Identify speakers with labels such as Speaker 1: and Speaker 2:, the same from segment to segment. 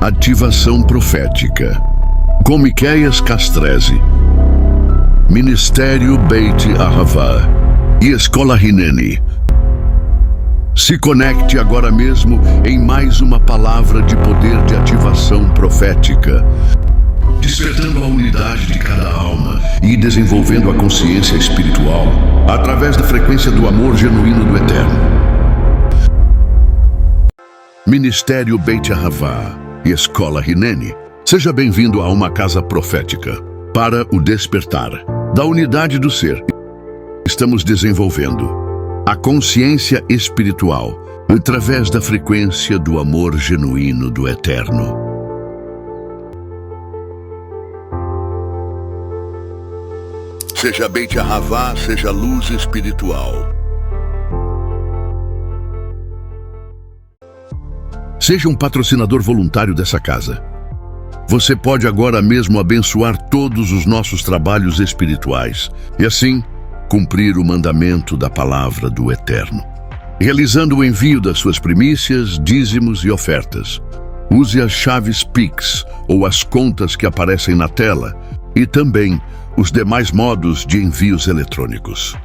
Speaker 1: Ativação profética. Com Miqueias Castrese, Ministério Beit Ahavá e Escola Hineni. Se conecte agora mesmo em mais uma palavra de poder de ativação profética, despertando a unidade de cada alma e desenvolvendo a consciência espiritual através da frequência do amor genuíno do Eterno. Ministério Beit Ahavá e Escola Hineni. Seja bem-vindo a uma casa profética para o despertar da unidade do ser. Estamos desenvolvendo a consciência espiritual através da frequência do amor genuíno do Eterno. Seja Beit Ahavá, seja luz espiritual. Seja um patrocinador voluntário dessa casa. Você pode agora mesmo abençoar todos os nossos trabalhos espirituais e assim cumprir o mandamento da palavra do Eterno, realizando o envio das suas primícias, dízimos e ofertas. Use as chaves Pix ou as contas que aparecem na tela e também os demais modos de envios eletrônicos.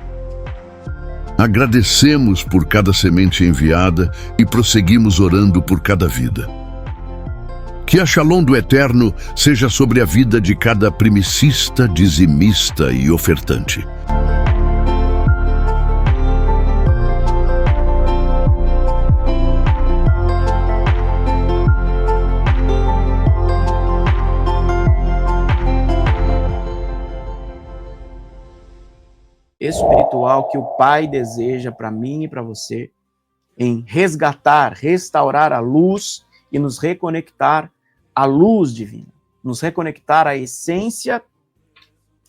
Speaker 1: Agradecemos por cada semente enviada e prosseguimos orando por cada vida. Que a Shalom do Eterno seja sobre a vida de cada primicista, dizimista e ofertante.
Speaker 2: Espiritual que o Pai deseja para mim e para você, em resgatar, restaurar a luz e nos reconectar à luz divina, nos reconectar à essência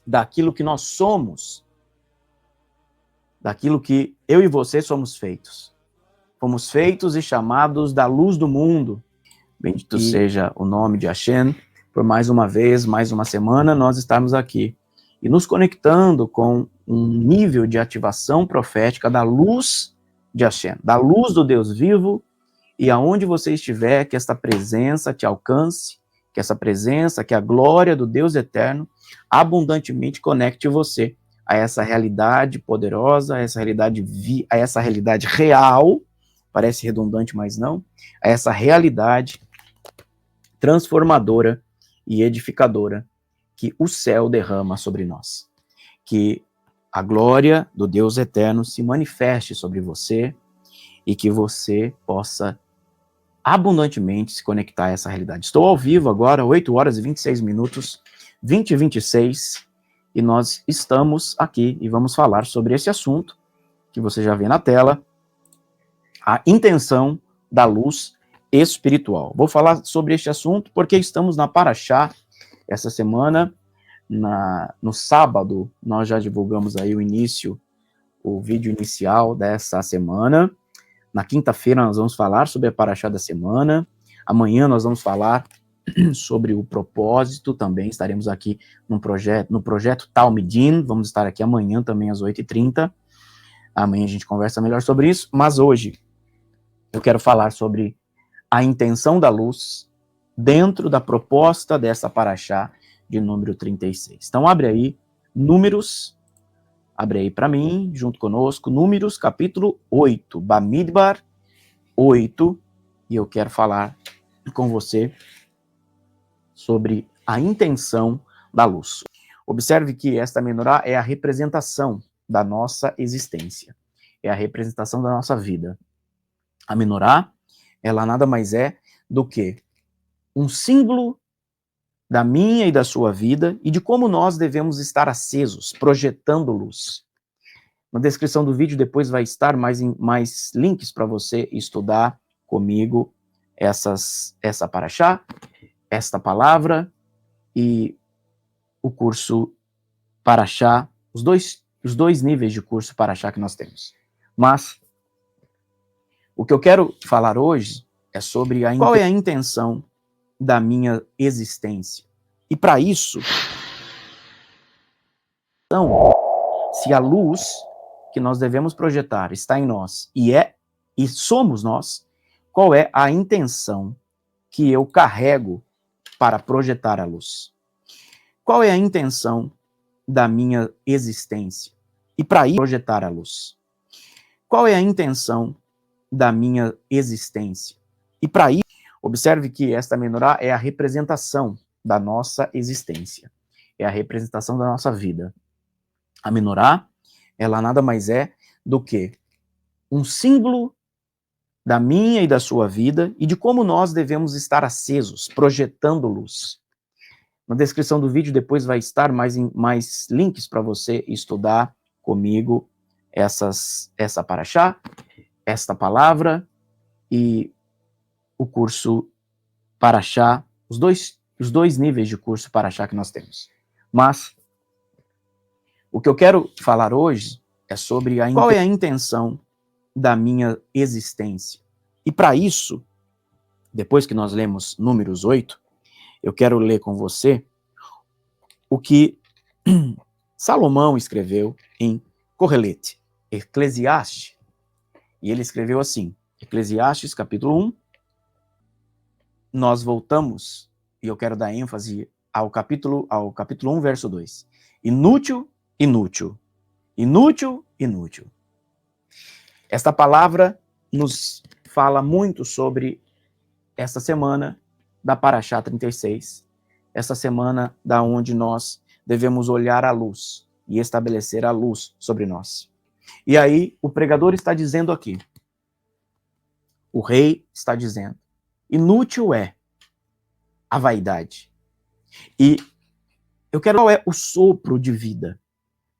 Speaker 2: daquilo que nós somos, daquilo que eu e você somos feitos. Fomos feitos e chamados da luz do mundo. Bendito seja o nome de Hashem, por mais uma vez, mais uma semana, nós estamos aqui e nos conectando com um nível de ativação profética da luz de Hashem, da luz do Deus vivo, e aonde você estiver, que essa presença te alcance, que essa presença, que a glória do Deus eterno abundantemente conecte você a essa realidade poderosa, a essa realidade real, parece redundante, mas não, a essa realidade transformadora e edificadora que o céu derrama sobre nós. Que a glória do Deus eterno se manifeste sobre você e que você possa abundantemente se conectar a essa realidade. Estou ao vivo agora, 8 horas e 26 minutos, 20 e 26, e nós estamos aqui e vamos falar sobre esse assunto que você já vê na tela, a intenção da luz espiritual. Vou falar sobre este assunto porque estamos na Parashá. Essa semana, no sábado, nós já divulgamos aí o vídeo inicial dessa semana. Na quinta-feira nós vamos falar sobre a Parashá da semana. Amanhã nós vamos falar sobre o propósito também. Estaremos aqui no projeto Talmidim. Vamos estar aqui amanhã também às 8h30. Amanhã a gente conversa melhor sobre isso. Mas hoje eu quero falar sobre a intenção da luz dentro da proposta dessa Parashá de número 36. Então abre aí, Números, abre aí para mim, junto conosco, Números, capítulo 8, Bamidbar 8, e eu quero falar com você sobre a intenção da luz. Observe que esta menorá é a representação da nossa existência, é a representação da nossa vida. A menorá, ela nada mais é do que um símbolo da minha e da sua vida e de como nós devemos estar acesos, projetando luz. Na descrição do vídeo depois vai estar mais links para você estudar comigo essa Parashá, esta palavra e o curso Parashá, os dois níveis de curso Parashá que nós temos. Mas o que eu quero falar hoje é sobre qual é a intenção da minha existência. E para isso, então, se a luz que nós devemos projetar está em nós e somos nós, qual é a intenção que eu carrego para projetar a luz? Qual é a intenção da minha existência? E para ir projetar a luz. Qual é a intenção da minha existência? E para ir, observe que esta menorá é a representação da nossa existência. É a representação da nossa vida. A menorá, ela nada mais é do que um símbolo da minha e da sua vida e de como nós devemos estar acesos, projetando luz. Na descrição do vídeo depois vai estar mais links para você estudar comigo essa paraxá, esta palavra e o curso paraxá, os dois níveis de curso paraxá que nós temos. Mas o que eu quero falar hoje é sobre qual é a intenção da minha existência. E para isso, depois que nós lemos Números 8, eu quero ler com você o que Salomão escreveu em Correlete, Eclesiastes. E ele escreveu assim, Eclesiastes capítulo 1, nós voltamos, e eu quero dar ênfase ao capítulo 1, verso 2. Inútil, inútil. Inútil, inútil. Esta palavra nos fala muito sobre esta semana da Paraxá 36, essa semana da onde nós devemos olhar a luz e estabelecer a luz sobre nós. E aí o pregador está dizendo aqui, o rei está dizendo, inútil é a vaidade. E eu quero, qual é o sopro de vida?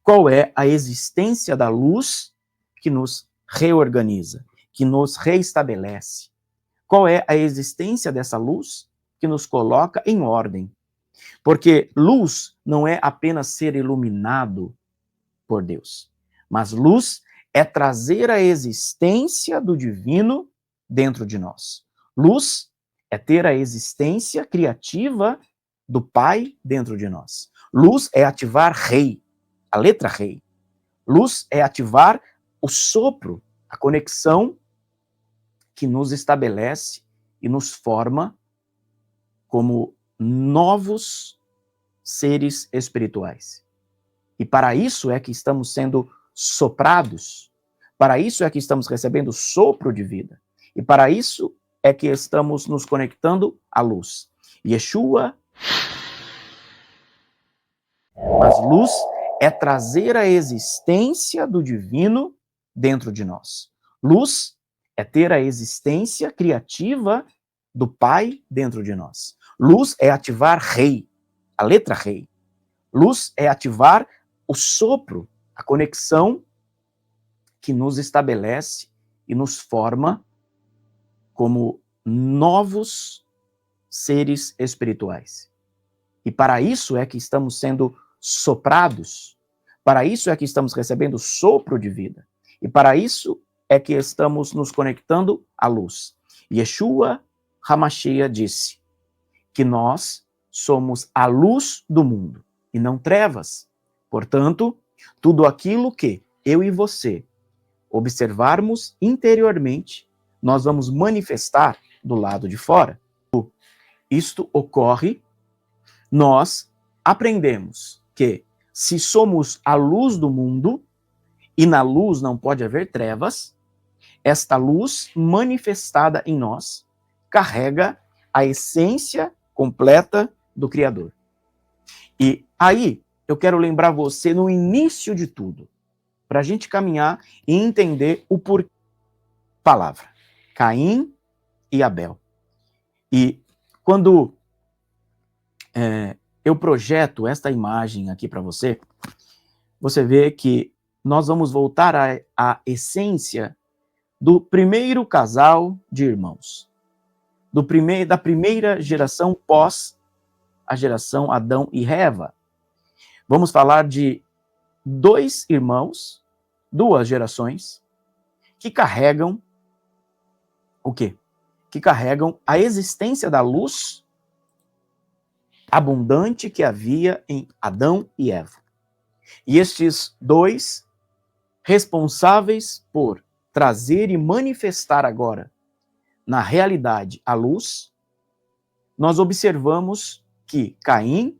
Speaker 2: Qual é a existência da luz que nos reorganiza, que nos reestabelece? Qual é a existência dessa luz que nos coloca em ordem? Porque luz não é apenas ser iluminado por Deus, mas luz é trazer a existência do divino dentro de nós. Luz é ter a existência criativa do Pai dentro de nós. Luz é ativar rei, a letra rei. Luz é ativar o sopro, a conexão que nos estabelece e nos forma como novos seres espirituais. E para isso é que estamos sendo soprados, para isso é que estamos recebendo sopro de vida, e para isso é que estamos nos conectando à luz. Yeshua, mas luz é trazer a existência do divino dentro de nós. Luz é ter a existência criativa do Pai dentro de nós. Luz é ativar rei, a letra rei. Luz é ativar o sopro, a conexão que nos estabelece e nos forma como novos seres espirituais. E para isso é que estamos sendo soprados, para isso é que estamos recebendo sopro de vida, e para isso é que estamos nos conectando à luz. Yeshua HaMashiach disse que nós somos a luz do mundo e não trevas. Portanto, tudo aquilo que eu e você observarmos interiormente, nós vamos manifestar do lado de fora. Isto ocorre, nós aprendemos que se somos a luz do mundo, e na luz não pode haver trevas, esta luz manifestada em nós carrega a essência completa do Criador. E aí, eu quero lembrar você no início de tudo, para a gente caminhar e entender o porquê da palavra. Caim e Abel. E quando eu projeto esta imagem aqui para você, você vê que nós vamos voltar à essência do primeiro casal de irmãos, da primeira geração pós a geração Adão e Eva. Vamos falar de dois irmãos, duas gerações, que carregam o quê? Que carregam a existência da luz abundante que havia em Adão e Eva. E estes dois, responsáveis por trazer e manifestar agora na realidade a luz, nós observamos que Caim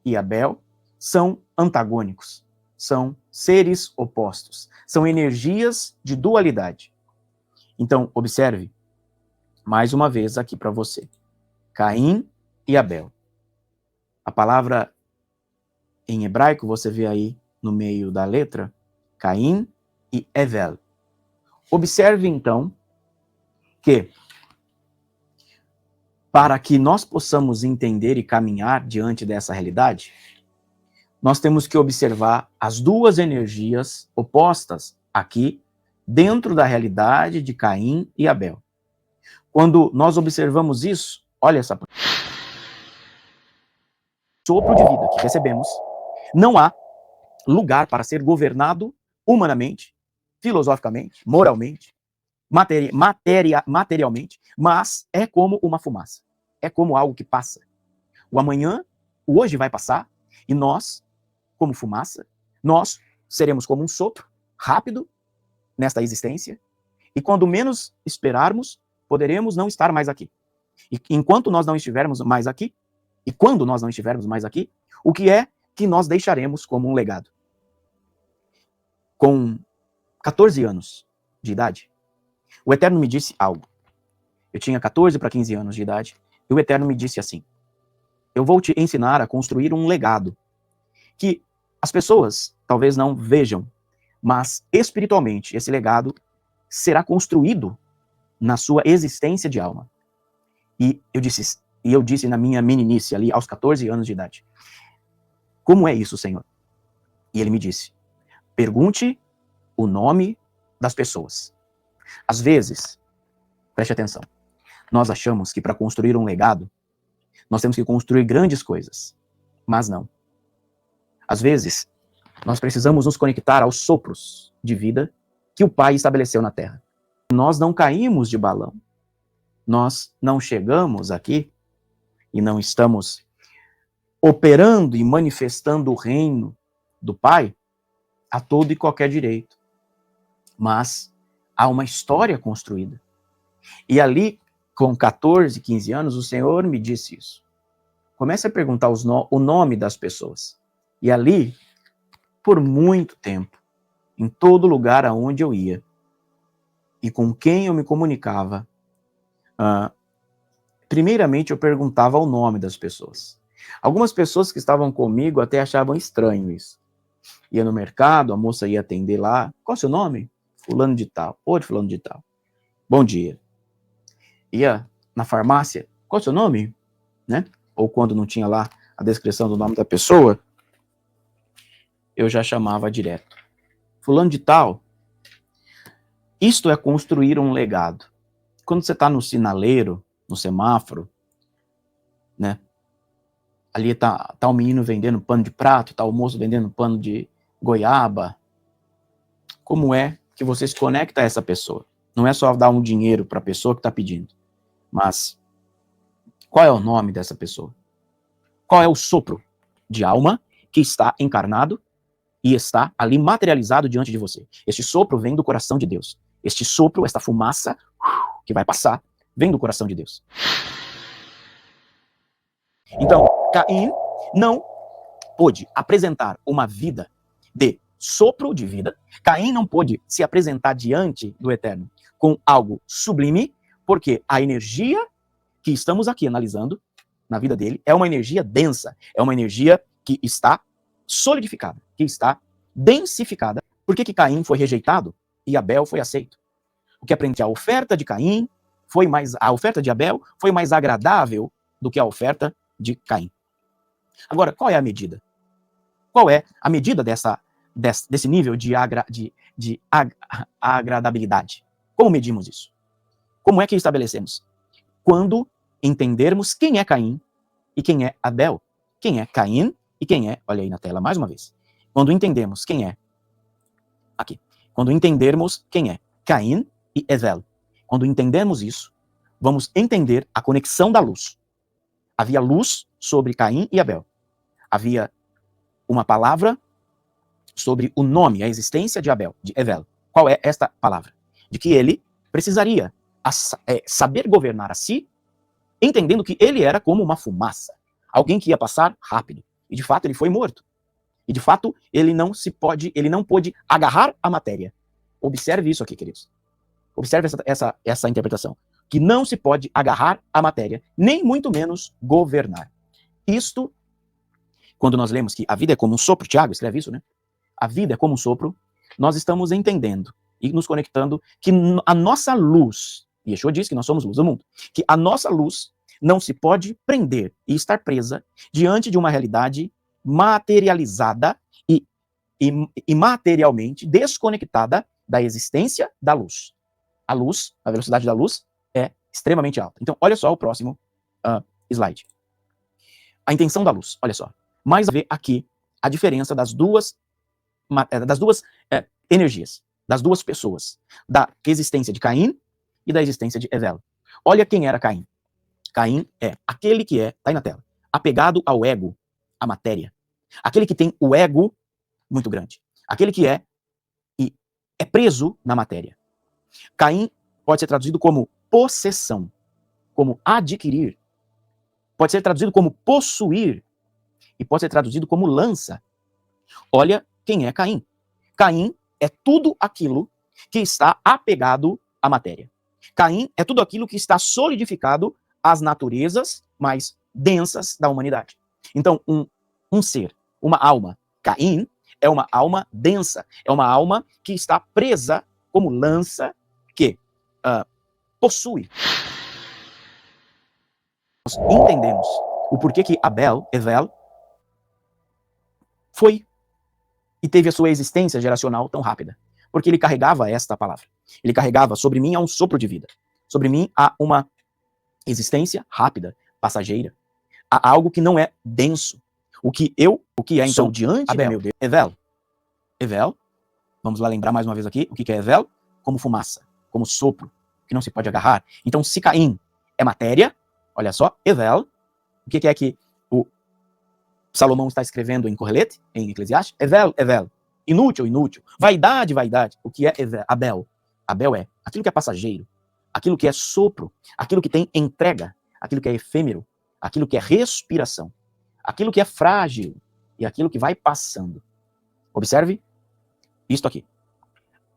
Speaker 2: e Abel são antagônicos, são seres opostos, são energias de dualidade. Então, observe, mais uma vez aqui para você, Caim e Abel. A palavra em hebraico, você vê aí no meio da letra, Caim e Evel. Observe, então, que para que nós possamos entender e caminhar diante dessa realidade, nós temos que observar as duas energias opostas aqui, dentro da realidade de Caim e Abel. Quando nós observamos isso, olha essa sopro de vida que recebemos, não há lugar para ser governado humanamente, filosoficamente, moralmente, materialmente, mas é como uma fumaça, é como algo que passa. O amanhã, o hoje vai passar, e nós, como fumaça, nós seremos como um sopro rápido nesta existência, e quando menos esperarmos, poderemos não estar mais aqui. E enquanto nós não estivermos mais aqui, e quando nós não estivermos mais aqui, o que é que nós deixaremos como um legado? Com 14 anos de idade, o Eterno me disse algo. Eu tinha 14 para 15 anos de idade, e o Eterno me disse assim: eu vou te ensinar a construir um legado que as pessoas talvez não vejam, mas espiritualmente esse legado será construído na sua existência de alma. E eu disse na minha meninice ali, aos 14 anos de idade: como é isso, Senhor? E ele me disse: pergunte o nome das pessoas. Às vezes, preste atenção, nós achamos que para construir um legado, nós temos que construir grandes coisas, mas não. Às vezes, nós precisamos nos conectar aos sopros de vida que o Pai estabeleceu na Terra. Nós não caímos de balão, nós não chegamos aqui e não estamos operando e manifestando o reino do Pai a todo e qualquer direito. Mas há uma história construída. E ali, com 14, 15 anos, o Senhor me disse isso. Comece a perguntar o nome das pessoas. E ali, por muito tempo, em todo lugar aonde eu ia, e com quem eu me comunicava, primeiramente eu perguntava o nome das pessoas. Algumas pessoas que estavam comigo até achavam estranho isso. Ia no mercado, a moça ia atender lá. Qual é o seu nome? Fulano de tal. Oi, fulano de tal. Bom dia. Ia na farmácia. Qual é o seu nome? Né? Ou quando não tinha lá a descrição do nome da pessoa, eu já chamava direto. Fulano de tal. Isto é construir um legado. Quando você está no sinaleiro, no semáforo, né? Ali tá o menino vendendo pano de prato, tá o moço vendendo pano de goiaba. Como é que você se conecta a essa pessoa? Não é só dar um dinheiro para a pessoa que está pedindo, mas qual é o nome dessa pessoa? Qual é o sopro de alma que está encarnado e está ali materializado diante de você? Este sopro vem do coração de Deus. Este sopro, esta fumaça que vai passar, vem do coração de Deus. Então, Caim não pôde apresentar uma vida de sopro de vida. Caim não pôde se apresentar diante do Eterno com algo sublime, porque a energia que estamos aqui analisando na vida dele é uma energia densa, é uma energia que está solidificada, que está densificada. Por que Caim foi rejeitado e Abel foi aceito? Porque aprende a oferta de Caim a oferta de Abel foi mais agradável do que a oferta de Caim. Agora, qual é a medida? Qual é a medida desse nível de agradabilidade? Como medimos isso? Como é que estabelecemos? Quando entendermos quem é Caim e quem é Abel. Quem é Caim e quem é, olha aí na tela mais uma vez. Quando entendemos quem é, aqui. Quando entendermos quem é Caim e Evel. Quando entendermos isso, vamos entender a conexão da luz. Havia luz sobre Caim e Abel. Havia uma palavra sobre o nome, a existência de Abel, de Evel. Qual é esta palavra? De que ele precisaria saber governar a si entendendo que ele era como uma fumaça, alguém que ia passar rápido. E de fato ele foi morto. E de fato ele não pôde agarrar a matéria. Observe isso aqui, queridos. Observe essa interpretação. Que não se pode agarrar a matéria, nem muito menos governar. Isto, quando nós lemos que a vida é como um sopro, Tiago escreve isso, né? A vida é como um sopro, nós estamos entendendo e nos conectando que a nossa luz, e Yeshua diz que nós somos luz do mundo, que a nossa luz não se pode prender e estar presa diante de uma realidade materializada e materialmente desconectada da existência da luz. A luz, a velocidade da luz é extremamente alta. Então, olha só o próximo slide. A intenção da luz, olha só. Mais a ver aqui a diferença das duas energias, das duas pessoas, da existência de Caim e da existência de Evel. Olha quem era Caim. Caim é aquele que tá aí na tela, apegado ao ego, à matéria. Aquele que tem o ego muito grande. Aquele que é preso na matéria. Caim pode ser traduzido como possessão, como adquirir. Pode ser traduzido como possuir. E pode ser traduzido como lança. Olha quem é Caim. Caim é tudo aquilo que está apegado à matéria. Caim é tudo aquilo que está solidificado às naturezas mais densas da humanidade. Então, um ser, uma alma, Caim, é uma alma densa, é uma alma que está presa como lança que possui. Nós entendemos o porquê que Evel, foi e teve a sua existência geracional tão rápida. Porque ele carregava esta palavra. Ele carregava, sobre mim há um sopro de vida. Sobre mim há uma existência rápida, passageira. Há algo que não é denso. O que é então diante do meu Deus? Evel, vamos lá lembrar mais uma vez aqui, o que é Evel? Como fumaça, como sopro, que não se pode agarrar. Então, se Caim é matéria, olha só, Evel, o que é que o Salomão está escrevendo em Correlete, em Eclesiastes? Evel, inútil, vaidade. O que é Abel? Abel é aquilo que é passageiro, aquilo que é sopro, aquilo que tem entrega, aquilo que é efêmero, aquilo que é respiração, aquilo que é frágil e aquilo que vai passando. Observe isto aqui.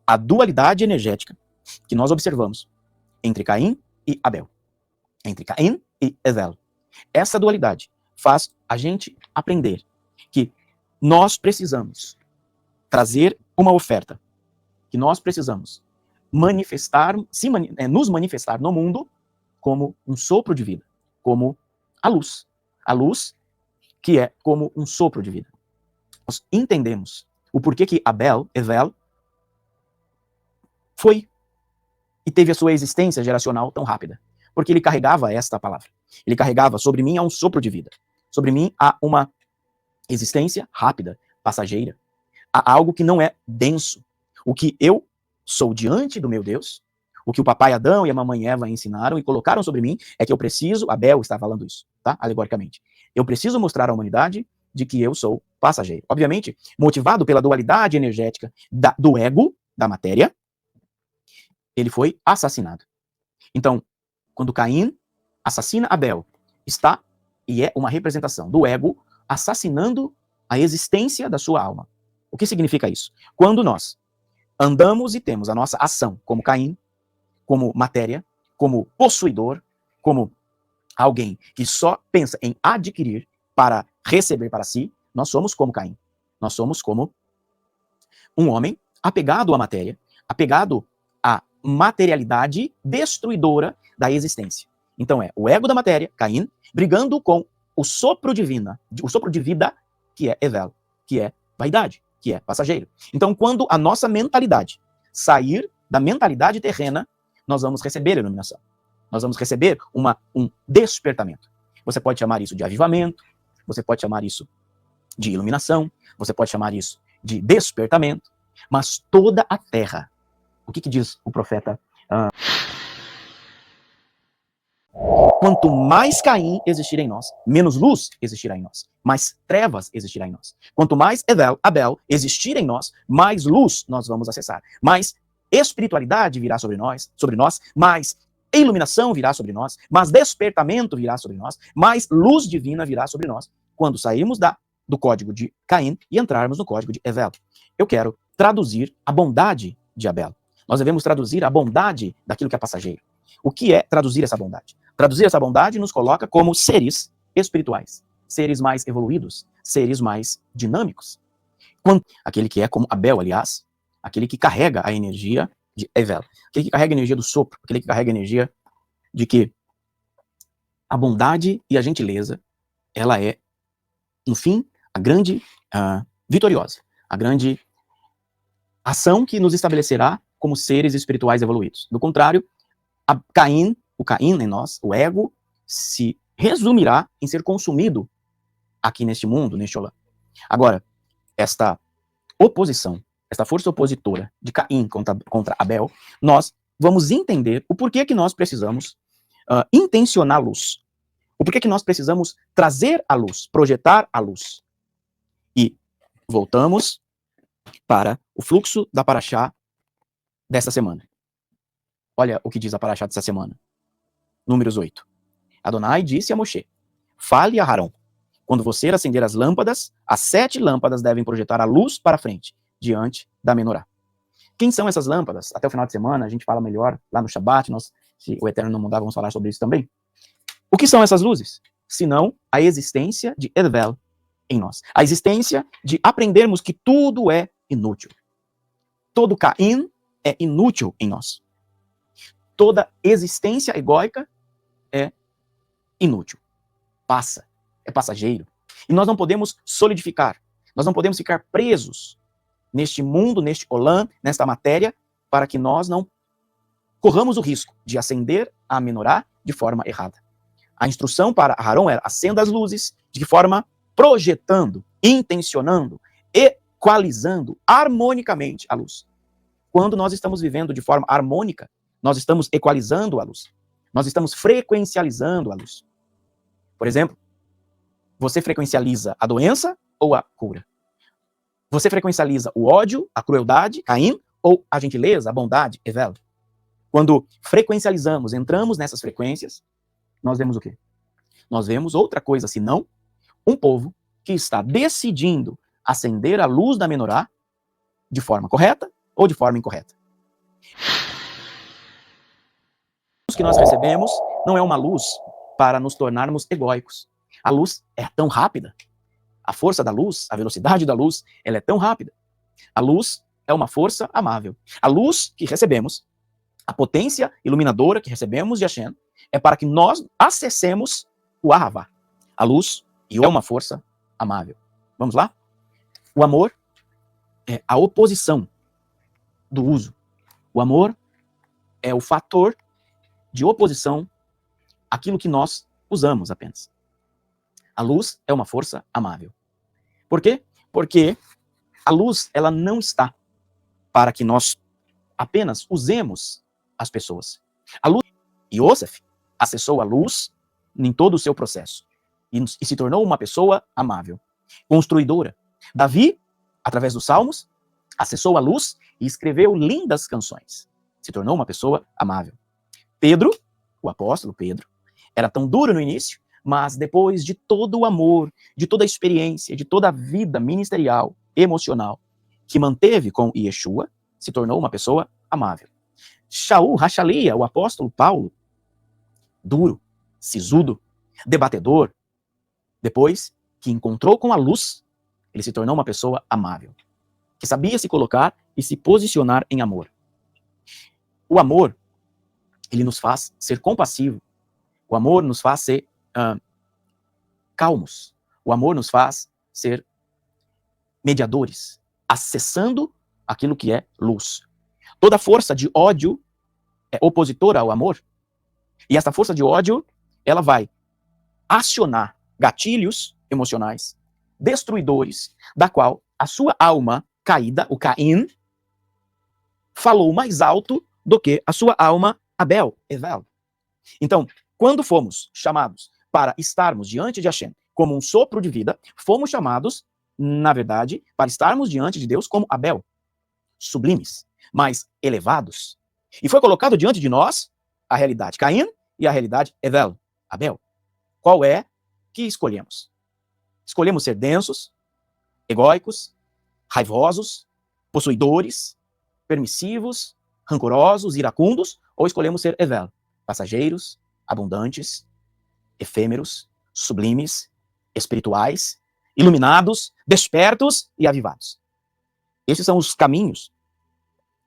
Speaker 2: A dualidade energética que nós observamos entre Caim e Abel, entre Caim e Evel. Essa dualidade faz a gente aprender que nós precisamos trazer uma oferta, que nós precisamos nos manifestar no mundo como um sopro de vida, como a luz que é como um sopro de vida. Nós entendemos o porquê que Evel, foi e teve a sua existência geracional tão rápida. Porque ele carregava esta palavra. Ele carregava, sobre mim há um sopro de vida. Sobre mim há uma existência rápida, passageira. Há algo que não é denso. O que eu sou diante do meu Deus, o que o papai Adão e a mamãe Eva ensinaram e colocaram sobre mim, é que eu preciso, Abel está falando isso, tá? Alegoricamente. Eu preciso mostrar à humanidade de que eu sou passageiro. Obviamente, motivado pela dualidade energética do ego, da matéria, ele foi assassinado. Então, quando Caim assassina Abel, está e é uma representação do ego assassinando a existência da sua alma. O que significa isso? Quando nós andamos e temos a nossa ação como Caim, como matéria, como possuidor, como alguém que só pensa em adquirir para receber para si, nós somos como Caim. Nós somos como um homem apegado à matéria, apegado à materialidade destruidora da existência. Então é o ego da matéria, Caim, brigando com o sopro divino, o sopro de vida, que é Evel, que é vaidade, que é passageiro. Então, quando a nossa mentalidade sair da mentalidade terrena, nós vamos receber a iluminação. Nós vamos receber um despertamento. Você pode chamar isso de avivamento, você pode chamar isso de iluminação, você pode chamar isso de despertamento, mas toda a terra, o que diz o profeta? Quanto mais Caim existir em nós, menos luz existirá em nós, mais trevas existirá em nós. Quanto mais Abel existir em nós, mais luz nós vamos acessar, mais espiritualidade virá sobre nós, mais iluminação virá sobre nós, mais despertamento virá sobre nós, mais luz divina virá sobre nós, quando sairmos do código de Caim e entrarmos no código de Evel. Eu quero traduzir a bondade de Abel. Nós devemos traduzir a bondade daquilo que é passageiro. O que é traduzir essa bondade? Traduzir essa bondade nos coloca como seres espirituais, seres mais evoluídos, seres mais dinâmicos. Aquele que é como Abel, aliás, aquele que carrega a energia de Evel, aquele que carrega a energia do sopro, aquele que carrega a energia de que a bondade e a gentileza, ela é, no fim, a grande vitoriosa, a grande ação que nos estabelecerá como seres espirituais evoluídos. Do contrário, o Caim em nós, o ego, se resumirá em ser consumido aqui neste mundo, neste Olã. Agora, esta oposição, esta força opositora de Caim contra Abel, nós vamos entender o porquê que nós precisamos intencionar a luz. O porquê que nós precisamos trazer a luz, projetar a luz. E voltamos para o fluxo da Parashá desta semana. Olha o que diz a Parashá dessa semana. Números 8. Adonai disse a Moshe, fale a Harão, quando você acender as lâmpadas, as 7 lâmpadas devem projetar a luz para frente, diante da menorá. Quem são essas lâmpadas? Até o final de semana a gente fala melhor, lá no Shabat, se o Eterno não mudar, vamos falar sobre isso também. O que são essas luzes? Senão a existência de Evel em nós. A existência de aprendermos que tudo é inútil. Todo Caim é inútil em nós. Toda existência egóica é inútil. É passageiro. E nós não podemos solidificar. Nós não podemos ficar presos neste mundo, neste Olã, nesta matéria, para que nós não corramos o risco de acender a menorá de forma errada. A instrução para Aharon era acenda as luzes, de que forma? Projetando, intencionando, equalizando harmonicamente a luz. Quando nós estamos vivendo de forma harmônica, nós estamos equalizando a luz. Nós estamos frequencializando a luz. Por exemplo, você frequencializa a doença ou a cura? Você frequencializa o ódio, a crueldade, Caim, ou a gentileza, a bondade, Evel? Quando frequencializamos, entramos nessas frequências, nós vemos o quê? Nós vemos outra coisa senão um povo que está decidindo acender a luz da menorá de forma correta ou de forma incorreta. A luz que nós recebemos não é uma luz para nos tornarmos egóicos. A luz é tão rápida. A força da luz, a velocidade da luz, ela é tão rápida. A luz é uma força amável. A luz que recebemos, a potência iluminadora que recebemos de Hashem, é para que nós acessemos o Ahavá. A luz é uma força amável. Vamos lá? O amor é a oposição do uso. O amor é o fator de oposição àquilo que nós usamos apenas. A luz é uma força amável. Por quê? Porque a luz, ela não está para que nós apenas usemos as pessoas. A luz, Yosef acessou a luz em todo o seu processo e se tornou uma pessoa amável, construidora. Davi, através dos Salmos, acessou a luz e escreveu lindas canções. Se tornou uma pessoa amável. Pedro, o apóstolo Pedro, era tão duro no início, mas depois de todo o amor, de toda a experiência, de toda a vida ministerial, emocional, que manteve com Yeshua, se tornou uma pessoa amável. Shaul, Rachalia, o apóstolo Paulo, duro, sisudo, debatedor, depois que encontrou com a luz, ele se tornou uma pessoa amável, que sabia se colocar e se posicionar em amor. O amor, ele nos faz ser compassivo. O amor nos faz ser calmos. O amor nos faz ser mediadores, acessando aquilo que é luz. Toda força de ódio é opositora ao amor. E essa força de ódio, ela vai acionar gatilhos emocionais destruidores, da qual a sua alma caída, o Caim, falou mais alto do que a sua alma Abel, Evel. Então, quando fomos chamados para estarmos diante de Hashem como um sopro de vida, fomos chamados, na verdade, para estarmos diante de Deus como Abel, sublimes, mais elevados. E foi colocado diante de nós a realidade Caim e a realidade Evel, Abel. Qual é que escolhemos? Escolhemos ser densos, egóicos, raivosos, possuidores, permissivos, rancorosos, iracundos, ou escolhemos ser Evel, passageiros, abundantes, efêmeros, sublimes, espirituais, iluminados, despertos e avivados. Esses são os caminhos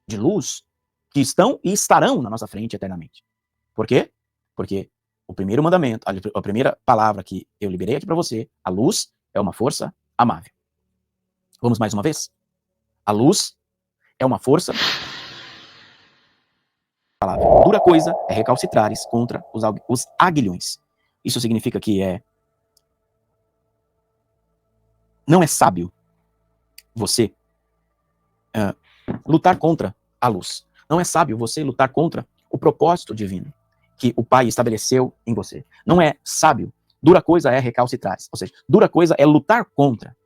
Speaker 2: de luz que estão e estarão na nossa frente eternamente. Por quê? Porque o primeiro mandamento, a primeira palavra que eu liberei aqui para você, a luz é uma força amável. Vamos mais uma vez? A luz é uma força. A palavra dura coisa é recalcitrares contra os aguilhões. Isso significa que não é sábio você lutar contra a luz. Não é sábio você lutar contra o propósito divino que o Pai estabeleceu em você. Não é sábio. Dura coisa é recalcitrares. Ou seja, dura coisa é lutar contra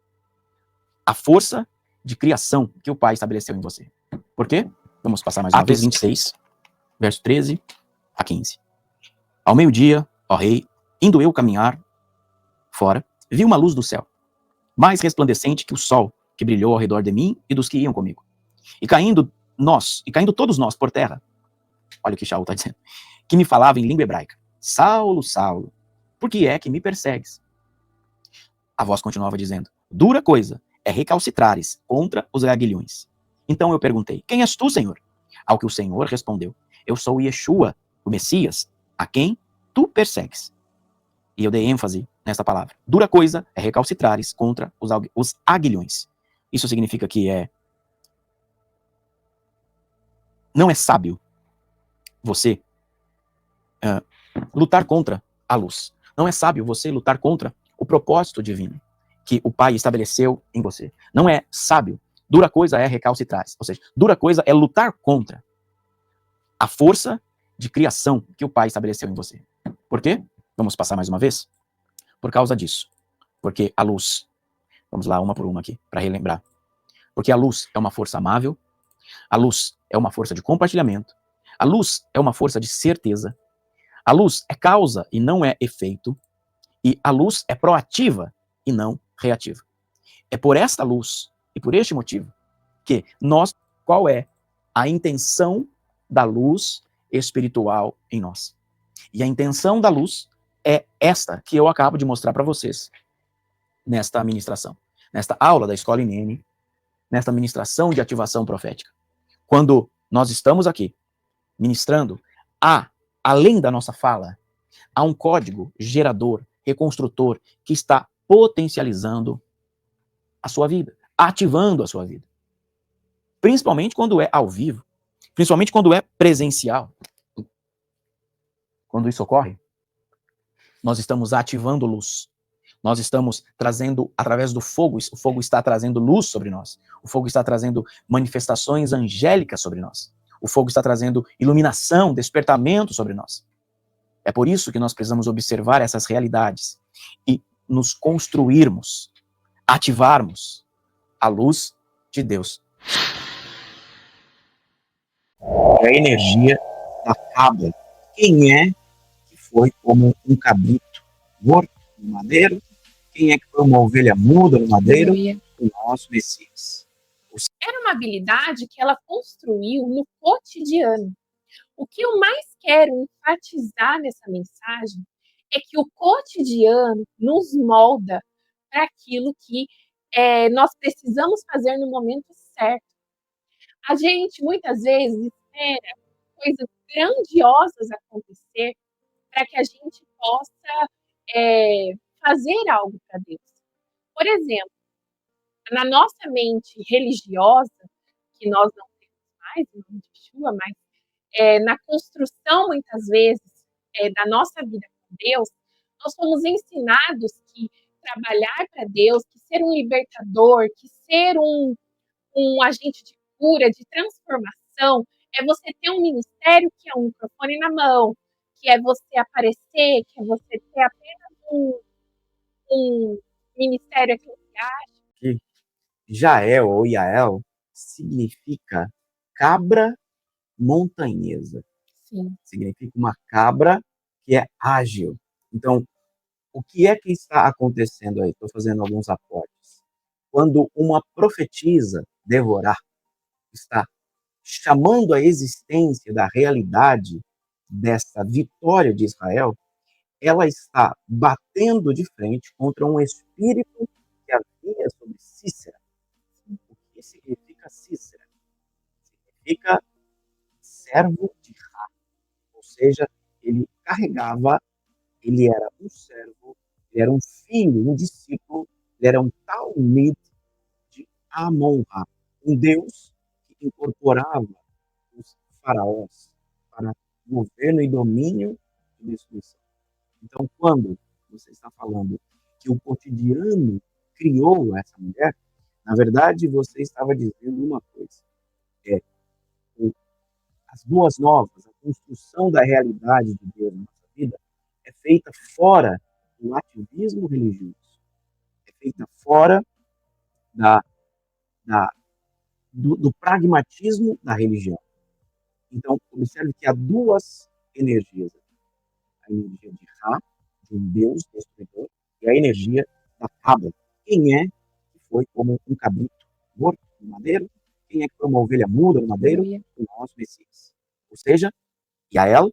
Speaker 2: a força de criação que o Pai estabeleceu em você. Por quê? Vamos passar mais uma vez. 26, verso 13 a 15. Ao meio-dia, ó rei, indo eu caminhar fora, vi uma luz do céu, mais resplandecente que o sol, que brilhou ao redor de mim e dos que iam comigo. E caindo todos nós por terra, olha o que Shaul está dizendo, que me falava em língua hebraica: Saulo, Saulo, por que é que me persegues? A voz continuava dizendo: dura coisa é recalcitrares contra os aguilhões. Então eu perguntei: quem és tu, Senhor? Ao que o Senhor respondeu: eu sou Yeshua, o Messias, a quem tu persegues. E eu dei ênfase nessa palavra. Dura coisa é recalcitrares contra os aguilhões. Isso significa que não é sábio você lutar contra a luz. Não é sábio você lutar contra o propósito divino que o Pai estabeleceu em você. Não é sábio. Dura coisa é recalcitrares. Ou seja, dura coisa é lutar contra a força de criação que o Pai estabeleceu em você. Por quê? Vamos passar mais uma vez? Por causa disso. Porque a luz, vamos lá, uma por uma aqui, para relembrar. Porque a luz é uma força amável, a luz é uma força de compartilhamento, a luz é uma força de certeza, a luz é causa e não é efeito, e a luz é proativa e não reativa. É por esta luz e por este motivo que qual é a intenção da luz espiritual em nós? E a intenção da luz é esta que eu acabo de mostrar para vocês nesta ministração, nesta aula da Escola INN, nesta ministração de ativação profética. Quando nós estamos aqui ministrando, além da nossa fala, há um código gerador, reconstrutor, que está potencializando a sua vida, ativando a sua vida. Principalmente quando é ao vivo, principalmente quando é presencial. Quando isso ocorre, nós estamos ativando luz. Nós estamos trazendo, através do fogo, o fogo está trazendo luz sobre nós. O fogo está trazendo manifestações angélicas sobre nós. O fogo está trazendo iluminação, despertamento sobre nós. É por isso que nós precisamos observar essas realidades e nos construirmos, ativarmos a luz de Deus. É a energia da cabra. Quem é que foi como um cabrito morto no madeiro? Quem é que foi uma ovelha muda no madeiro? O nosso Messias.
Speaker 3: Era uma habilidade que ela construiu no cotidiano. O que eu mais quero enfatizar nessa mensagem é que o cotidiano nos molda para aquilo que nós precisamos fazer no momento certo. A gente, muitas vezes, espera coisas grandiosas acontecer para que a gente possa fazer algo para Deus. Por exemplo, na nossa mente religiosa, que nós não temos mais, em nome de Yeshua, mas na construção, muitas vezes, da nossa vida com Deus, nós fomos ensinados que trabalhar para Deus, que ser um libertador, que ser um agente de cura, de transformação, é você ter um ministério que é um microfone na mão, que é você aparecer, que é você ter apenas um ministério eclesiástico.
Speaker 2: Jael ou Yael significa cabra montanhesa.
Speaker 3: Sim.
Speaker 2: Significa uma cabra que é ágil. Então, o que é que está acontecendo aí? Estou fazendo alguns aportes. Quando uma profetisa, Devorah, está chamando a existência da realidade dessa vitória de Israel, ela está batendo de frente contra um espírito que havia sobre Cícera. O que significa Cícera? Significa servo de Ra, ou seja, ele carregava, ele era um servo, ele era um filho, um discípulo, ele era um talmid de Amon-Ra, um deus que incorporava os faraós para governo e domínio e destruição. Então, quando você está falando que o cotidiano criou essa mulher, na verdade, você estava dizendo uma coisa. É, as boas novas, a construção da realidade de Deus na nossa vida é feita fora do ativismo religioso. É feita fora da, do pragmatismo da religião. Então, observe que há duas energias. A energia de Ra, de um Deus destruidor, e a energia da cabra. Quem é que foi como um cabrito morto no madeiro? Quem é que foi uma ovelha muda no madeiro? O nosso Messias. Ou seja, Jael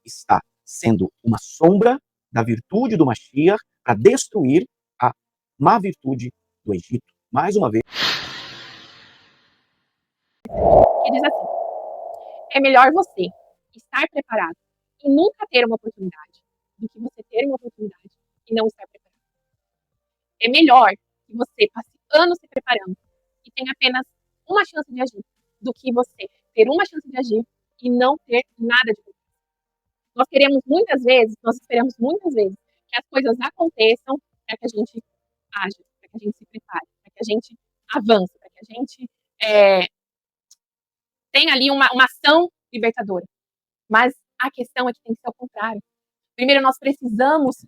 Speaker 2: está sendo uma sombra da virtude do Mashiach para destruir a má virtude do Egito. Mais uma vez.
Speaker 3: Que diz assim: é melhor você estar preparado e nunca ter uma oportunidade do que você ter uma oportunidade e não estar preparado. É melhor que você passe anos se preparando e tenha apenas uma chance de agir do que você ter uma chance de agir e não ter nada de preparado. Nós esperamos muitas vezes que as coisas aconteçam para que a gente aja, para que a gente se prepare, para que a gente avance, para que a gente tenha ali uma ação libertadora. Mas a questão é que tem que ser o contrário. Primeiro, nós precisamos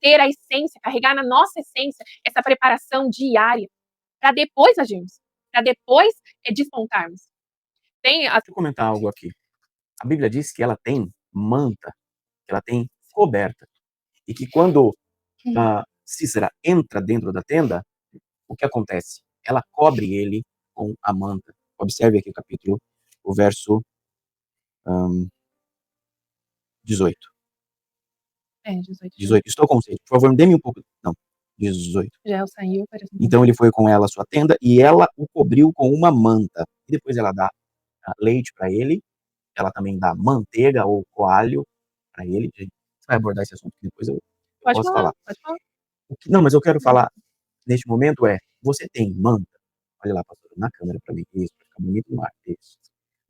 Speaker 3: ter a essência, carregar na nossa essência essa preparação diária, para depois agirmos, para depois despontarmos.
Speaker 2: Deixa eu comentar algo aqui. A Bíblia diz que ela tem manta, que ela tem coberta, e que quando Cícera entra dentro da tenda, o que acontece? Ela cobre ele com a manta. Observe aqui o verso 18. 18. Estou com você. Por favor, me dê-me um pouco. Não, 18.
Speaker 3: Já saiu.
Speaker 2: Então ele foi com ela à sua tenda e ela o cobriu com uma manta. E depois ela dá leite para ele. Ela também dá manteiga ou coalho para ele. Você vai abordar esse assunto que depois eu posso falar.
Speaker 3: Pode falar.
Speaker 2: Não, mas eu quero falar neste momento você tem manta? Olha lá, pastor, na câmera para mim. Isso, para ficar bonito no ar. Isso.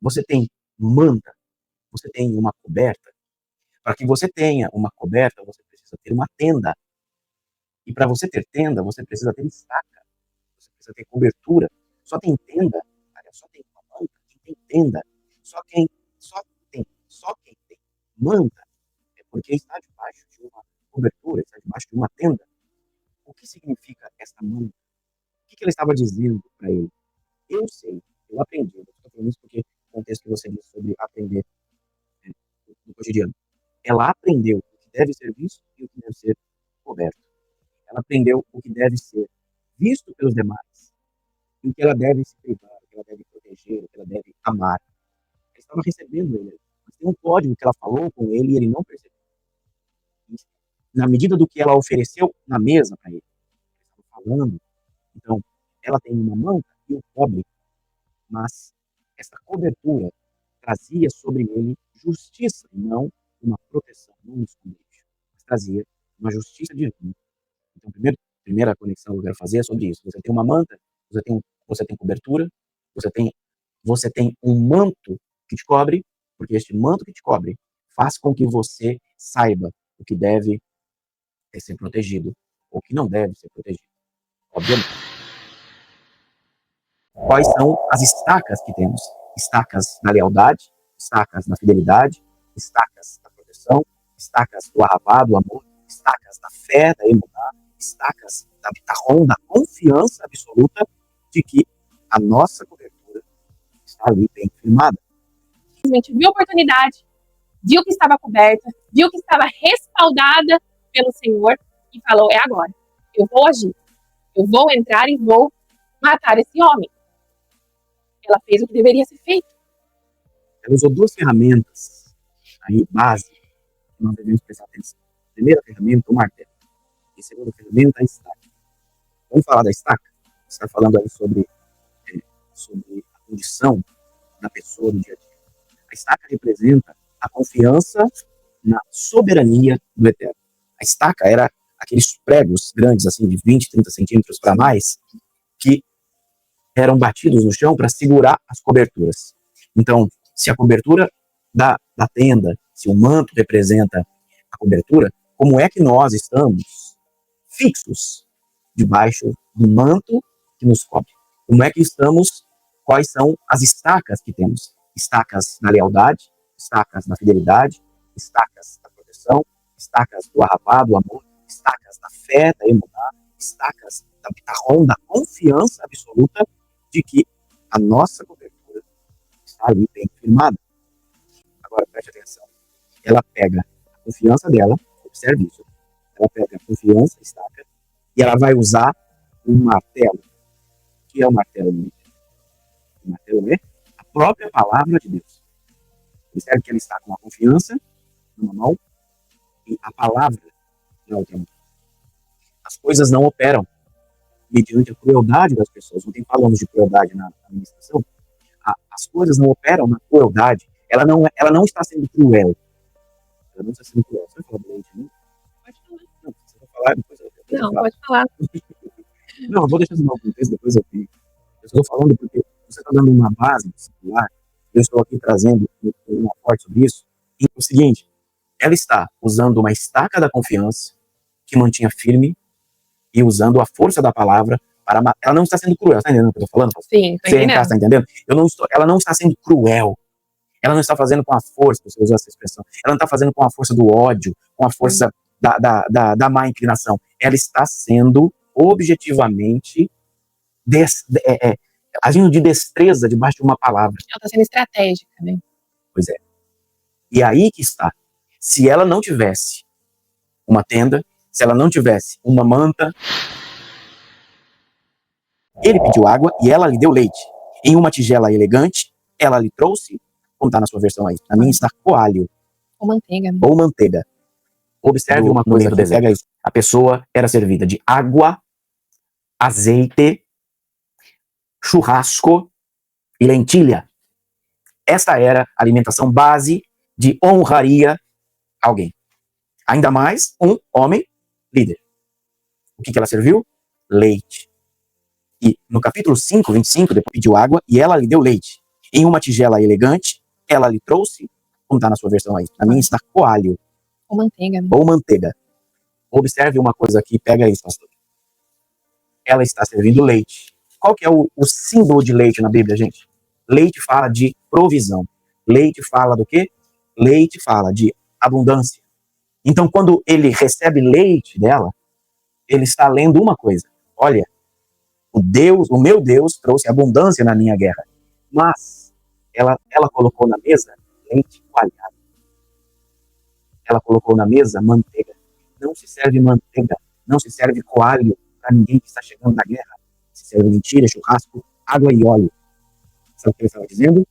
Speaker 2: Você tem manta? Você tem uma coberta? Para que você tenha uma coberta, você precisa ter uma tenda. E para você ter tenda, você precisa ter estaca. Você precisa ter cobertura. Só tem tenda, só tem uma manta, quem tem tenda. Só quem tem manta é porque está debaixo de uma cobertura, está debaixo de uma tenda. O que significa essa manta? O que ela estava dizendo para ele? Eu sei, eu aprendi. Eu estou falando isso porque o contexto que você disse sobre aprender no cotidiano. Ela aprendeu o que deve ser visto e o que deve ser coberto. Ela aprendeu o que deve ser visto pelos demais e o que ela deve se privar, o que ela deve proteger, o que ela deve amar. Ela estava recebendo ele. Mas tem um código que ela falou com ele e ele não percebeu. Na medida do que ela ofereceu na mesa para ele, ela estava falando. Então, ela tem uma manta e o cobre, mas essa cobertura trazia sobre ele justiça, e não uma proteção, não um esconderijo, mas trazia uma justiça divina. Então, primeira conexão que eu quero fazer é sobre isso. Você tem uma manta, você tem cobertura, você tem um manto que te cobre, porque este manto que te cobre faz com que você saiba o que deve ser protegido ou o que não deve ser protegido. Obviamente. Quais são as estacas que temos? Estacas da lealdade, estacas da fidelidade, estacas da proteção, estacas do ahavá, do amor, estacas da fé, da emuná, estacas da bitachon, da confiança absoluta de que a nossa cobertura está ali bem firmada.
Speaker 3: simplesmente viu a oportunidade, viu que estava coberta, viu que estava respaldada pelo Senhor e falou: é agora, eu vou agir, eu vou entrar e vou matar esse homem. Ela fez o que deveria ser feito.
Speaker 2: Ela usou duas ferramentas aí, base, que nós devemos prestar atenção. A primeira ferramenta, o martelo. E a segunda ferramenta, a estaca. Vamos falar da estaca? Você está falando aí sobre a condição da pessoa no dia a dia. A estaca representa a confiança na soberania do Eterno. A estaca era aqueles pregos grandes, assim, de 20, 30 centímetros para mais, que eram batidos no chão para segurar as coberturas. Então, se a cobertura da tenda, se o manto representa a cobertura, como é que nós estamos fixos debaixo do manto que nos cobre? Como é que estamos? Quais são as estacas que temos? Estacas na lealdade, estacas na fidelidade, estacas da proteção, estacas do arravá, do amor, estacas da fé, da emuná, estacas da bitachon, da confiança absoluta de que a nossa cobertura está ali bem firmada. Agora, preste atenção. Ela pega a confiança dela, observe isso, ela pega a confiança, a estaca, e ela vai usar um martelo. O que é o martelo? O martelo é a própria palavra de Deus. Observe que ela está com a confiança numa mão e a palavra na outra mão. As coisas não operam mediante a crueldade das pessoas. Ontem falamos de crueldade na administração. As coisas não operam na crueldade. Ela não está sendo cruel. Ela não está sendo cruel. Você vai falar do leite, não?
Speaker 3: Pode falar.
Speaker 2: Não, você vai falar depois.
Speaker 3: Não, pode falar.
Speaker 2: Não, eu vou deixar esse meu contexto, depois eu fico. Eu estou falando porque você está dando uma base discipular. Eu estou aqui trazendo um aporte sobre isso. E o seguinte, ela está usando uma estaca da confiança que mantinha firme e usando a força da palavra para matar. Ela não está sendo cruel, está entendendo o que eu estou falando?
Speaker 3: Sim, estou entendendo.
Speaker 2: Você está entendendo? Ela não está sendo cruel. Ela não está fazendo com a força, você usou essa expressão. Ela não está fazendo com a força do ódio, com a força da má inclinação. Ela está sendo objetivamente agindo de destreza debaixo de uma palavra.
Speaker 3: Ela está sendo estratégica, né?
Speaker 2: Pois é. E aí que está. Se ela não tivesse uma tenda, se ela não tivesse uma manta, ele pediu água e ela lhe deu leite. Em uma tigela elegante, ela lhe trouxe, como está na sua versão aí, na minha está coalho.
Speaker 3: Ou manteiga, né?
Speaker 2: Ou manteiga. Observe uma coisa, pega isso. A pessoa era servida de água, azeite, churrasco e lentilha. Esta era a alimentação base de honraria alguém. Ainda mais um homem líder. O que ela serviu? Leite. E no capítulo 5, 25, depois pediu água e ela lhe deu leite. Em uma tigela elegante, ela lhe trouxe, como está na sua versão aí, na minha está coalho.
Speaker 3: Ou manteiga, né?
Speaker 2: Ou manteiga. Observe uma coisa aqui, pega isso, pastor. Ela está servindo leite. Qual que é o símbolo de leite na Bíblia, gente? Leite fala de provisão. Leite fala do quê? Leite fala de abundância. Então, quando ele recebe leite dela, ele está lendo uma coisa. Olha, o meu Deus trouxe abundância na minha guerra. Mas ela colocou na mesa leite coalhado. Ela colocou na mesa manteiga. Não se serve manteiga, não se serve coalho para ninguém que está chegando na guerra. Se serve lentilha, churrasco, água e óleo. Sabe o que ele estava dizendo?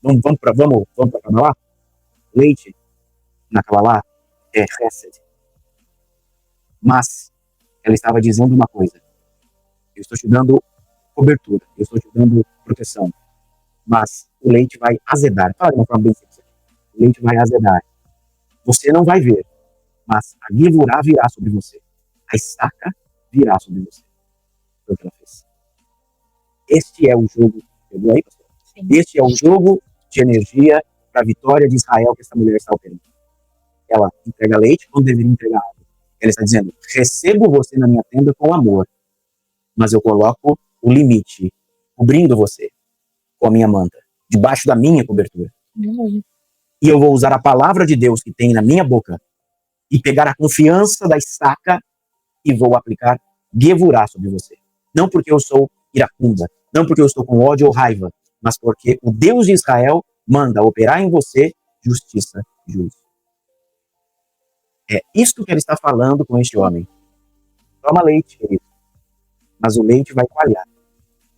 Speaker 2: Vamos para Kabbalah? Leite na Kabbalah é chesed. Mas ela estava dizendo uma coisa. Eu estou te dando cobertura, eu estou te dando proteção. Mas o leite vai azedar. Fala de uma forma bem simples. O leite vai azedar. Você não vai ver, mas a Gevurá virá sobre você. A estaca virá sobre você. Foi o que ela fez. Este é o jogo. Pegou aí, pastor?
Speaker 3: Sim.
Speaker 2: Este é o jogo de energia para a vitória de Israel que essa mulher está operando. Ela entrega leite quando deveria entregar água. Ela está dizendo, recebo você na minha tenda com amor, mas eu coloco o limite, cobrindo você com a minha manta, debaixo da minha cobertura. E eu vou usar a palavra de Deus que tem na minha boca e pegar a confiança da estaca e vou aplicar Gevurá sobre você. Não porque eu sou iracunda, não porque eu estou com ódio ou raiva, mas porque o Deus de Israel manda operar em você justiça e juízo. É isto que ele está falando com este homem. Toma leite, querido, mas o leite vai coalhar.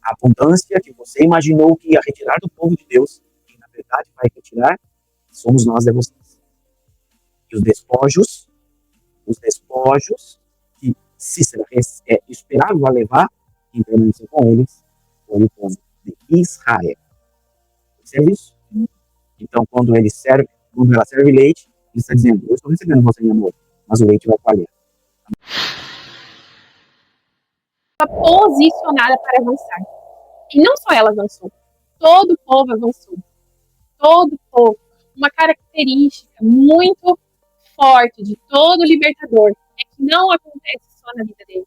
Speaker 2: A abundância que você imaginou que ia retirar do povo de Deus, que na verdade vai retirar, somos nós de vocês. E os despojos que Cícera esperava levar, quem permaneceu com eles, foi o povo de Israel. Percebe isso? Então, quando ela serve leite, ele está dizendo, eu estou recebendo você em amor, mas o leite vai coalhar.
Speaker 3: Posicionada para avançar. E não só ela avançou, todo o povo avançou. Todo o povo. Uma característica muito forte de todo libertador é que não acontece só na vida dele.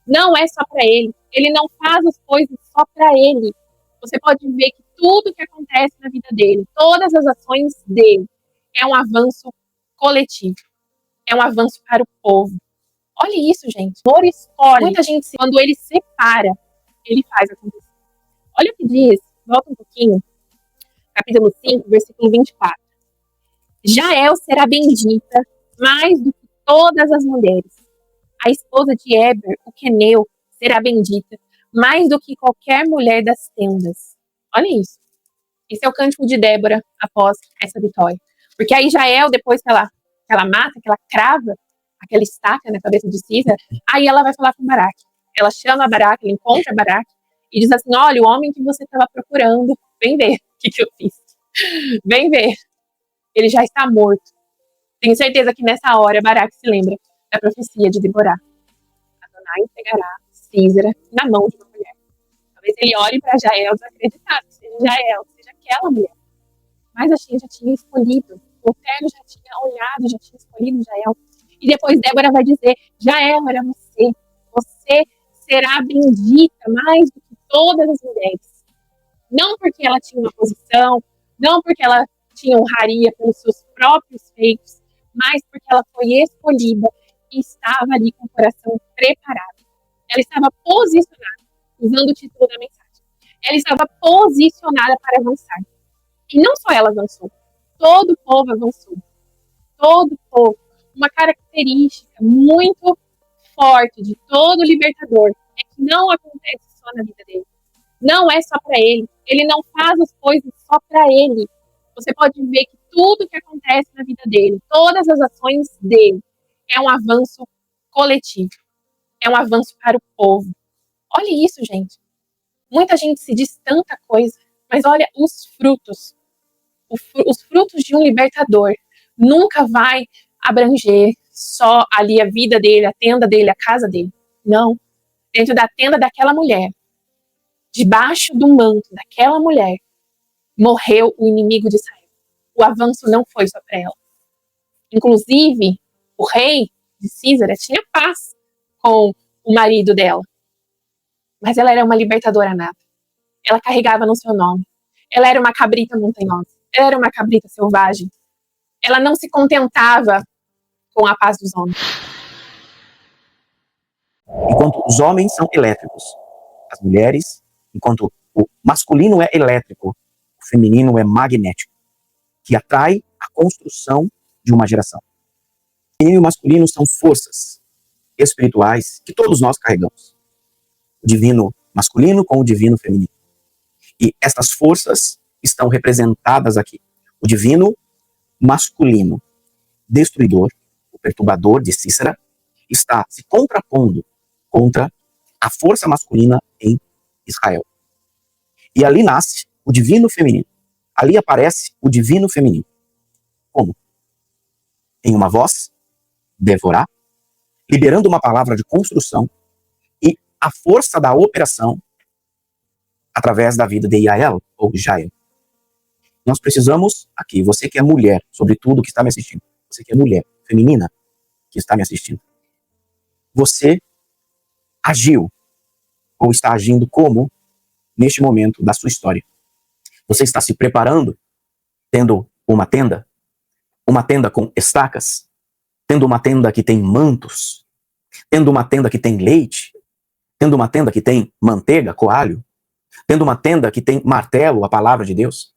Speaker 3: Não é só para ele. Ele não faz as coisas só para ele. Você pode ver que tudo que acontece na vida dele, todas as ações dele, é um avanço coletivo. É um avanço para o povo. Olha isso, gente. O Senhor escolhe. Muita gente, quando ele separa, ele faz acontecer. Olha o que diz, volta um pouquinho, capítulo 5, versículo 24. Jael será bendita mais do que todas as mulheres. A esposa de Eber, o queneu, será bendita mais do que qualquer mulher das tendas. Olha isso. Esse é o cântico de Débora após essa vitória. Porque aí Jael, depois que ela mata, que ela crava aquela estaca na cabeça de Císera, aí ela vai falar com Baraque. Ela chama Baraque, ela encontra Baraque e diz assim, olha, o homem que você estava procurando, vem ver o que eu fiz. Vem ver. Ele já está morto. Tenho certeza que nessa hora Baraque se lembra da profecia de Deborah. Adonai entregará Císera na mão de uma mulher. Talvez ele olhe para Jael desacreditado, seja Jael, seja aquela mulher. Mas a Shem já tinha escolhido, o Eterno já tinha olhado, já tinha escolhido Jael. E depois Débora vai dizer, Jael era você. Você será bendita mais do que todas as mulheres. Não porque ela tinha uma posição, não porque ela tinha honraria pelos seus próprios feitos, mas porque ela foi escolhida e estava ali com o coração preparado. Ela estava posicionada, usando o título da mensagem. Ela estava posicionada para avançar. E não só ela avançou, todo o povo avançou. Todo o povo. Uma característica muito forte de todo libertador é que não acontece só na vida dele. Não é só para ele. Ele não faz as coisas só para ele. Você pode ver que tudo que acontece na vida dele, todas as ações dele, é um avanço coletivo. É um avanço para o povo. Olha isso, gente. Muita gente se diz tanta coisa, mas olha os frutos. Os frutos de um libertador nunca vai abranger só ali a vida dele, a tenda dele, a casa dele. Não. Dentro da tenda daquela mulher, debaixo do manto daquela mulher, morreu o inimigo de Israel. O avanço não foi só para ela. Inclusive, o rei de Císera tinha paz com o marido dela. Mas ela era uma libertadora nata. Ela carregava no seu nome. Ela era uma cabrita montanhosa. Ela era uma cabrita selvagem. Ela não se contentava com a paz dos homens.
Speaker 2: Enquanto os homens são elétricos, as mulheres, enquanto o masculino é elétrico, o feminino é magnético, que atrai a construção de uma geração. O feminino e o masculino são forças espirituais que todos nós carregamos. O divino masculino com o divino feminino. E estas forças estão representadas aqui. O divino masculino, destruidor, o perturbador de Císera, está se contrapondo contra a força masculina em Israel. E ali nasce o divino feminino. Ali aparece o divino feminino. Como? Em uma voz, Devorá, liberando uma palavra de construção e a força da operação através da vida de Yael, ou Jael. Nós precisamos aqui, você que é mulher, sobretudo que está me assistindo, você que é mulher, feminina, que está me assistindo, você agiu ou está agindo como neste momento da sua história? Você está se preparando, tendo uma tenda com estacas, tendo uma tenda que tem mantos, tendo uma tenda que tem leite, tendo uma tenda que tem manteiga, coalho, tendo uma tenda que tem martelo, a palavra de Deus?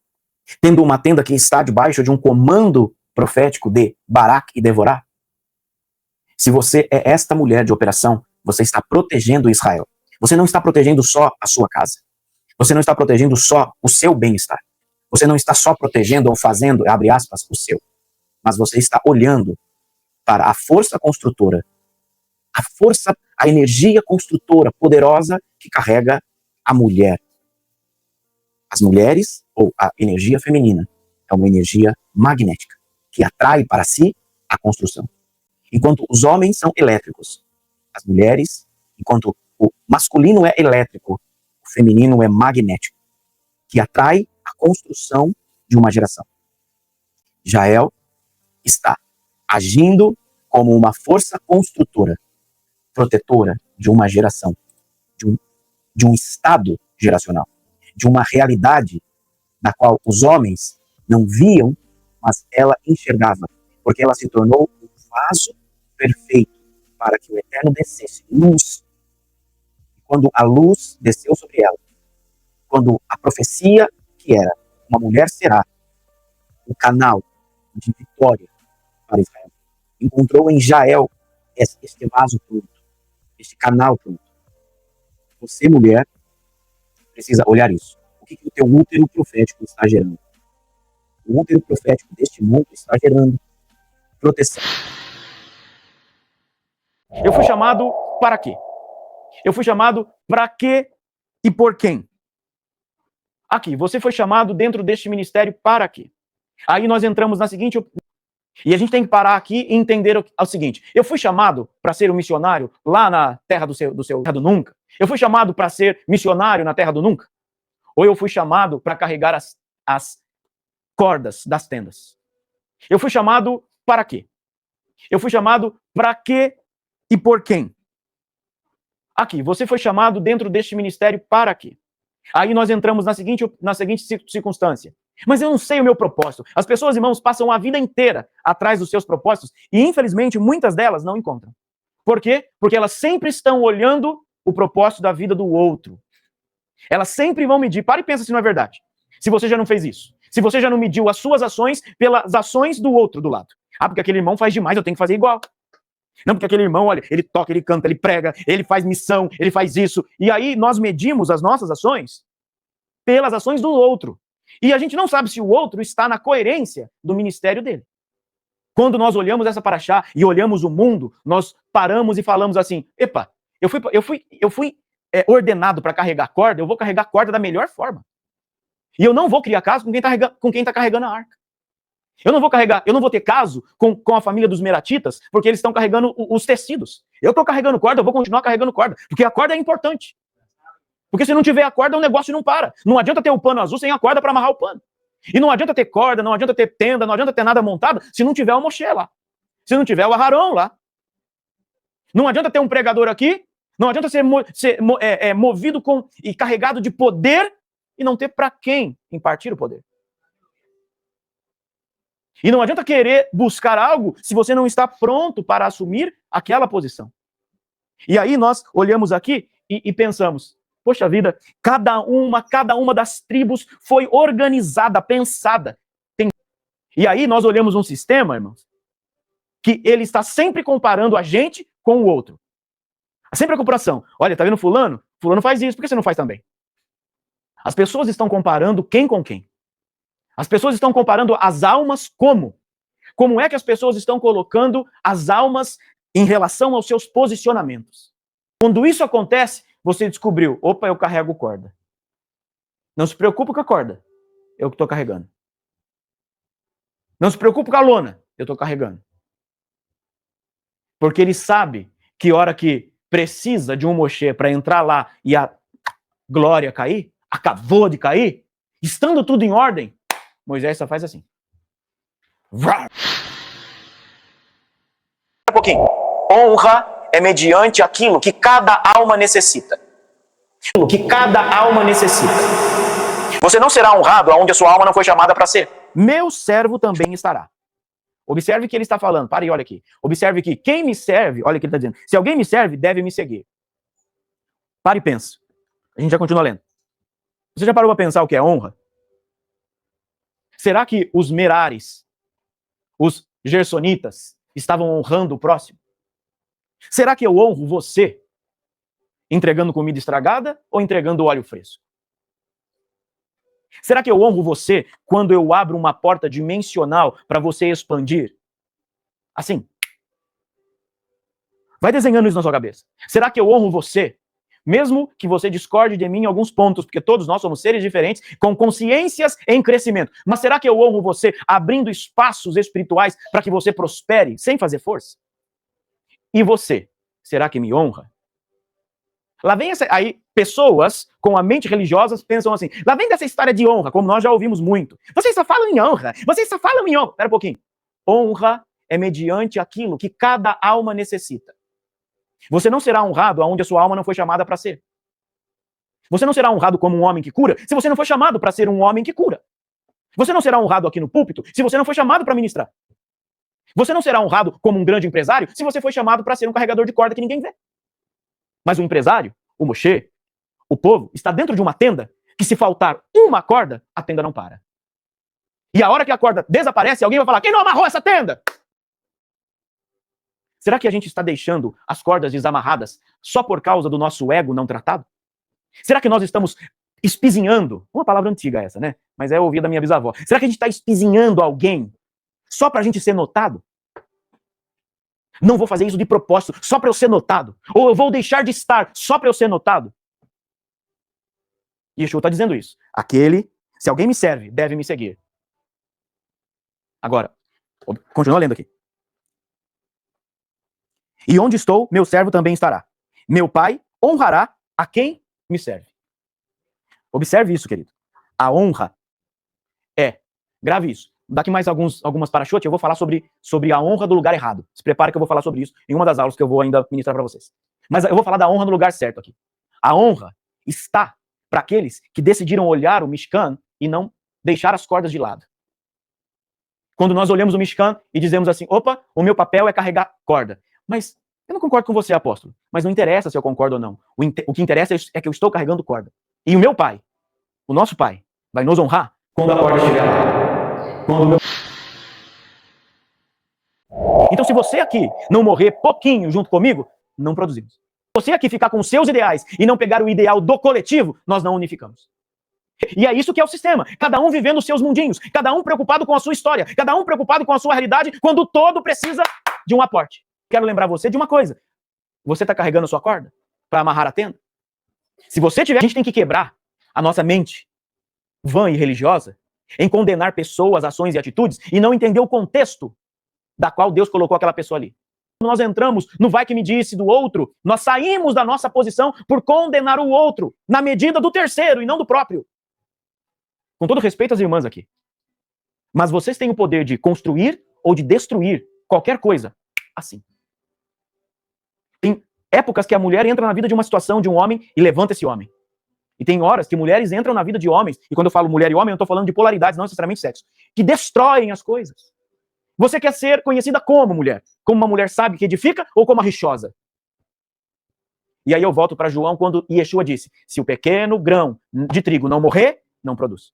Speaker 2: tendo uma tenda que está debaixo de um comando profético de Barak e Devorá? Se você é esta mulher de operação, você está protegendo Israel. Você não está protegendo só a sua casa. Você não está protegendo só o seu bem-estar. Você não está só protegendo ou fazendo, abre aspas, o seu. Mas você está olhando para a força construtora, a energia construtora poderosa que carrega a mulher. As mulheres, ou a energia feminina, é uma energia magnética, que atrai para si a construção. Enquanto os homens são elétricos, as mulheres, enquanto o masculino é elétrico, o feminino é magnético, que atrai a construção de uma geração. Jael está agindo como uma força construtora, protetora de uma geração, de um estado geracional, de uma realidade da qual os homens não viam, mas ela enxergava, porque ela se tornou um vaso perfeito para que o Eterno descesse luz. E quando a luz desceu sobre ela, quando a profecia que era uma mulher será o canal de vitória para Israel, encontrou em Jael este vaso pronto, este canal pronto. Você, mulher, precisa olhar isso. O que o teu útero profético está gerando? O útero profético deste mundo está gerando proteção.
Speaker 4: Eu fui chamado para quê? Eu fui chamado para quê e por quem? Aqui, você foi chamado dentro deste ministério para quê? Aí nós entramos na seguinte... E a gente tem que parar aqui e entender o seguinte. Eu fui chamado para ser um missionário lá na terra do terra do nunca? Eu fui chamado para ser missionário na terra do nunca? Ou eu fui chamado para carregar as cordas das tendas? Eu fui chamado para quê? Eu fui chamado para quê e por quem? Aqui, você foi chamado dentro deste ministério para quê? Aí nós entramos na seguinte circunstância. Mas eu não sei o meu propósito. As pessoas, irmãos, passam a vida inteira atrás dos seus propósitos e, infelizmente, muitas delas não encontram. Por quê? Porque elas sempre estão olhando o propósito da vida do outro. Elas sempre vão medir. Para e pensa se não é verdade. Se você já não fez isso. Se você já não mediu as suas ações pelas ações do outro do lado. Ah, porque aquele irmão faz demais, eu tenho que fazer igual. Não, porque aquele irmão, olha, ele toca, ele canta, ele prega, ele faz missão, ele faz isso. E aí nós medimos as nossas ações pelas ações do outro. E a gente não sabe se o outro está na coerência do ministério dele. Quando nós olhamos essa paraxá e olhamos o mundo, nós paramos e falamos assim, epa, eu fui ordenado para carregar corda, eu vou carregar corda da melhor forma. E eu não vou criar caso com quem está carregando a arca. Eu não vou ter caso com a família dos meratitas, porque eles estão carregando os tecidos. Eu estou carregando corda, eu vou continuar carregando corda, porque a corda é importante. Porque se não tiver a corda, o negócio não para. Não adianta ter o pano azul sem a corda para amarrar o pano. E não adianta ter corda, não adianta ter tenda, não adianta ter nada montado, se não tiver o Moshe lá. Se não tiver o Aharon lá. Não adianta ter um pregador aqui, não adianta ser movido e carregado de poder e não ter para quem impartir o poder. E não adianta querer buscar algo se você não está pronto para assumir aquela posição. E aí nós olhamos aqui e pensamos, poxa vida, cada uma das tribos foi organizada, pensada. E aí nós olhamos um sistema, irmãos, que ele está sempre comparando a gente com o outro. Sempre a comparação. Olha, tá vendo fulano? Fulano faz isso, por que você não faz também? As pessoas estão comparando quem com quem? As pessoas estão comparando as almas como? Como é que as pessoas estão colocando as almas em relação aos seus posicionamentos? Quando isso acontece, você descobriu, opa, eu carrego corda. Não se preocupe com a corda, eu que estou carregando. Não se preocupe com a lona, eu estou carregando. Porque ele sabe que hora que precisa de um Moshe para entrar lá e a glória cair, acabou de cair, estando tudo em ordem, Moisés só faz assim. Um pouquinho. Honra é mediante aquilo que cada alma necessita. Aquilo que cada alma necessita. Você não será honrado aonde a sua alma não foi chamada para ser. Meu servo também estará. Observe que ele está falando. Pare e olha aqui. Observe que quem me serve, olha o que ele está dizendo. Se alguém me serve, deve me seguir. Pare e pensa. A gente já continua lendo. Você já parou para pensar o que é honra? Será que os Merares, os Gersonitas, estavam honrando o próximo? Será que eu honro você entregando comida estragada ou entregando óleo fresco? Será que eu honro você quando eu abro uma porta dimensional para você expandir? Assim. Vai desenhando isso na sua cabeça. Será que eu honro você, mesmo que você discorde de mim em alguns pontos, porque todos nós somos seres diferentes, com consciências em crescimento. Mas será que eu honro você abrindo espaços espirituais para que você prospere sem fazer força? E você, será que me honra? Lá vem aí pessoas com a mente religiosa pensam assim, lá vem dessa história de honra, como nós já ouvimos muito. Vocês só falam em honra, vocês só falam em honra. Espera um pouquinho. Honra é mediante aquilo que cada alma necessita. Você não será honrado aonde a sua alma não foi chamada para ser. Você não será honrado como um homem que cura se você não foi chamado para ser um homem que cura. Você não será honrado aqui no púlpito se você não foi chamado para ministrar. Você não será honrado como um grande empresário se você foi chamado para ser um carregador de corda que ninguém vê. Mas o empresário, o Moshe, o povo, está dentro de uma tenda que se faltar uma corda, a tenda não para. E a hora que a corda desaparece, alguém vai falar, quem não amarrou essa tenda? Será que a gente está deixando as cordas desamarradas só por causa do nosso ego não tratado? Será que nós estamos espizinhando? Uma palavra antiga essa, né? Mas é ouvida da minha bisavó. Será que a gente está espizinhando alguém só para a gente ser notado? Não vou fazer isso de propósito, só para eu ser notado. Ou eu vou deixar de estar só para eu ser notado. E Yeshua está dizendo isso. Se alguém me serve, deve me seguir. Agora, continua lendo aqui. E onde estou, meu servo também estará. Meu pai honrará a quem me serve. Observe isso, querido. A honra grave isso. Daqui mais algumas para-chutes, eu vou falar sobre a honra do lugar errado. Se prepare que eu vou falar sobre isso em uma das aulas que eu vou ainda ministrar para vocês. Mas eu vou falar da honra no lugar certo aqui. A honra está para aqueles que decidiram olhar o Mishkan e não deixar as cordas de lado. Quando nós olhamos o Mishkan e dizemos assim, opa, o meu papel é carregar corda. Mas eu não concordo com você, apóstolo. Mas não interessa se eu concordo ou não. O que interessa é que eu estou carregando corda. E o meu pai, o nosso pai, vai nos honrar quando a corda estiver lá. Então, se você aqui não morrer pouquinho junto comigo, não produzimos. Se você aqui ficar com os seus ideais e não pegar o ideal do coletivo, nós não unificamos. E é isso que é o sistema. Cada um vivendo os seus mundinhos, cada um preocupado com a sua história, cada um preocupado com a sua realidade, quando o todo precisa de um aporte. Quero lembrar você de uma coisa. Você está carregando a sua corda para amarrar a tenda? Se você tiver, a gente tem que quebrar a nossa mente vã e religiosa em condenar pessoas, ações e atitudes e não entender o contexto da qual Deus colocou aquela pessoa ali. Quando nós entramos no vai que me disse do outro, nós saímos da nossa posição por condenar o outro na medida do terceiro e não do próprio. Com todo respeito às irmãs aqui. Mas vocês têm o poder de construir ou de destruir qualquer coisa assim. Tem épocas que a mulher entra na vida de uma situação de um homem e levanta esse homem. E tem horas que mulheres entram na vida de homens, e quando eu falo mulher e homem, eu estou falando de polaridades, não necessariamente sexo, que destroem as coisas. Você quer ser conhecida como mulher? Como uma mulher sábia que edifica ou como a rixosa? E aí eu volto para João quando Yeshua disse, se o pequeno grão de trigo não morrer, não produz.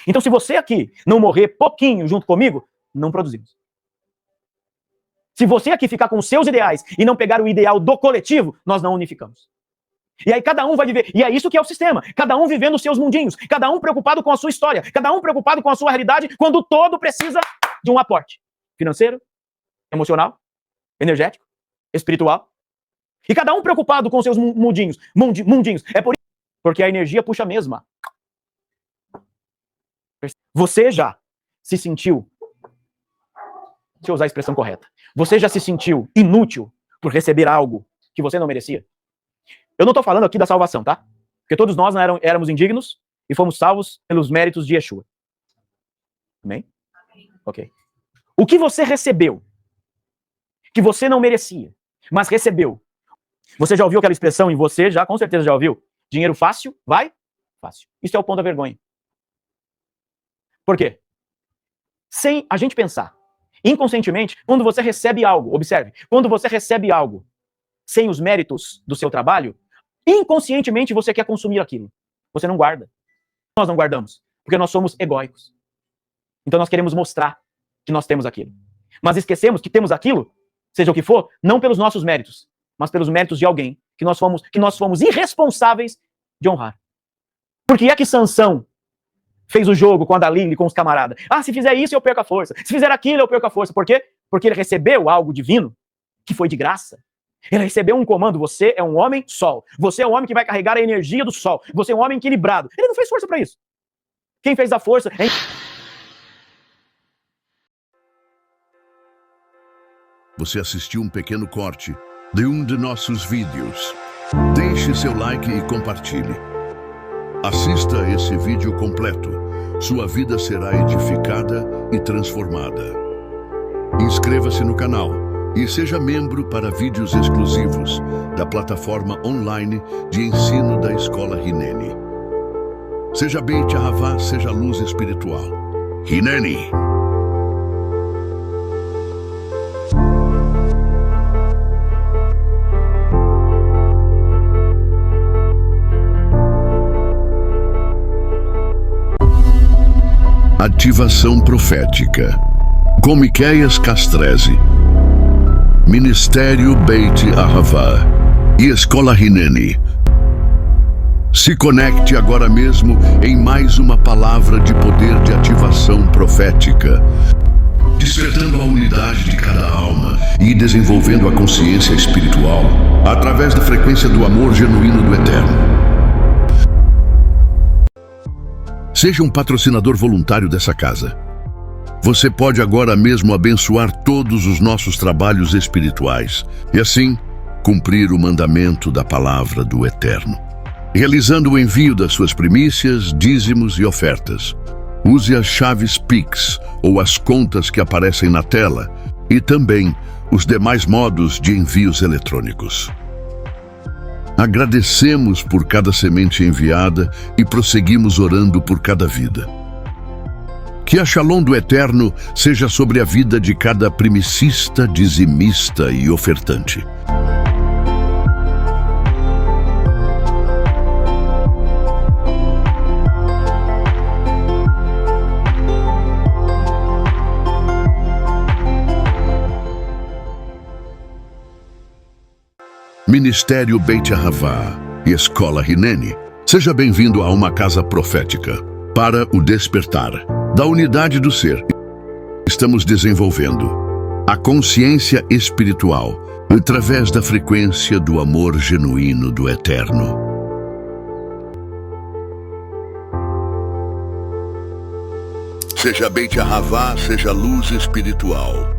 Speaker 4: Então se você aqui não morrer pouquinho junto comigo, não produzimos. Se você aqui ficar com os seus ideais e não pegar o ideal do coletivo, nós não unificamos. E aí cada um vai viver, e é isso que é o sistema, cada um vivendo os seus mundinhos, cada um preocupado com a sua história, cada um preocupado com a sua realidade, quando o todo precisa de um aporte financeiro, emocional, energético, espiritual. E cada um preocupado com os seus mundinhos. É por isso, porque a energia puxa a mesma. Você já se sentiu, deixa eu usar a expressão correta, você já se sentiu inútil por receber algo que você não merecia? Eu não estou falando aqui da salvação, tá? Porque todos nós éramos indignos e fomos salvos pelos méritos de Yeshua. Amém? Ok. O que você recebeu, que você não merecia, mas recebeu. Você já ouviu aquela expressão, e você já, com certeza já ouviu, dinheiro fácil, vai? Fácil. Isso é o ponto da vergonha. Por quê? Sem a gente pensar, inconscientemente, quando você recebe algo, observe, quando você recebe algo sem os méritos do seu trabalho, inconscientemente você quer consumir aquilo. Você não guarda. Nós não guardamos, porque nós somos egóicos. Então nós queremos mostrar que nós temos aquilo. Mas esquecemos que temos aquilo, seja o que for, não pelos nossos méritos, mas pelos méritos de alguém que nós fomos irresponsáveis de honrar. Por que é que Sansão fez o jogo com a Dalila e com os camaradas? Ah, se fizer isso eu perco a força. Se fizer aquilo eu perco a força. Por quê? Porque ele recebeu algo divino que foi de graça. Ele recebeu um comando. Você é um homem sol. Você é um homem que vai carregar a energia do sol. Você é um homem equilibrado. Ele não fez força para isso. Quem fez a força é...
Speaker 1: Você assistiu um pequeno corte de um de nossos vídeos. Deixe seu like e compartilhe. Assista esse vídeo completo. Sua vida será edificada e transformada. Inscreva-se no canal e seja membro para vídeos exclusivos da plataforma online de ensino da Escola Hineni. Seja Beit Ahavá, seja luz espiritual. Hineni. Ativação profética. Com Miqueias Castrese. Ministério Beit Ahavá e Escola Hineni. Se conecte agora mesmo em mais uma palavra de poder de ativação profética, despertando a unidade de cada alma e desenvolvendo a consciência espiritual através da frequência do amor genuíno do Eterno. Seja um patrocinador voluntário dessa casa. Você pode agora mesmo abençoar todos os nossos trabalhos espirituais e assim cumprir o mandamento da palavra do Eterno, realizando o envio das suas primícias, dízimos e ofertas. Use as chaves Pix ou as contas que aparecem na tela e também os demais modos de envios eletrônicos. Agradecemos por cada semente enviada e prosseguimos orando por cada vida. Que a Shalom do Eterno seja sobre a vida de cada primicista, dizimista e ofertante. Ministério Beit Ahavá e Escola Hineni. Seja bem-vindo a uma casa profética para o despertar da unidade do ser. Estamos desenvolvendo a consciência espiritual através da frequência do amor genuíno do Eterno. Seja Beit Ahavá, seja luz espiritual.